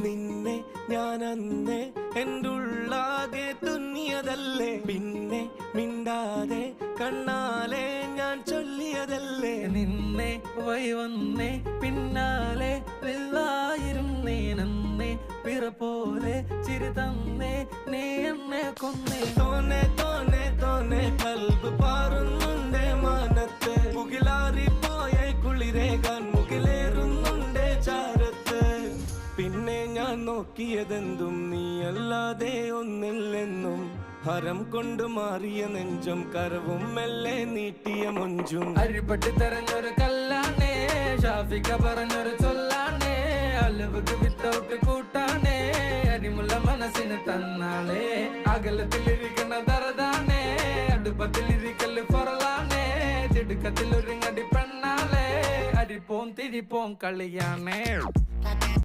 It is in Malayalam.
നിന്നെ ഞാൻ അന്നേ എൻ്റെ ഉള്ളാകെ തുന്നിയതല്ലേ, പിന്നെ മിണ്ടാതെ കണ്ണാലെ ഞാൻ ചൊല്ലിയതല്ലേ. നിന്നെ വന്നേ പിന്നാലെ വെള്ളായിരുന്നേ നന്നേ പിറ പോലെ ചിരി തന്നേ നീ എന്നെ കൊന്നേ. തോന്നെ തോന്നെ തോന്നെ കൽബ് പാറുന്നുണ്ട് മാനത്ത്, മുകിലാറിപ്പോയ കുളിരേകാൻ മുകിലേറുന്നുണ്ട് ചാരത്ത്. പിന്നെ ഞാൻ നോക്കിയതെന്തും നീയല്ലാതെ ഒന്നില്ലെന്നും, ഹരം കൊണ്ട് മാറിയ നെഞ്ചും കരവും മെല്ലെ നീട്ടിയ മൊഞ്ചും. അരിപ്പട്ടി തെരഞ്ഞൊരു കല്ലാണേ, ഷാഫിക്ക പറഞ്ഞൊരു ചൊല്ലാണേ, അലവുക്ക് വിത്തൗട്ട് കൂട്ടാണേ, അരിമുള്ള മനസ്സിന് തന്നാളേ. അകലത്തിലിരിക്കണ ദറതാണേ, അടുപ്പത്തിലിരിക്കല് പൊറലാണേ, തിടുക്കത്തിലൊരുങ്ങടി പെണ്ണാളേ, അരിപ്പോം തിരിപ്പോം കളിയാണേ.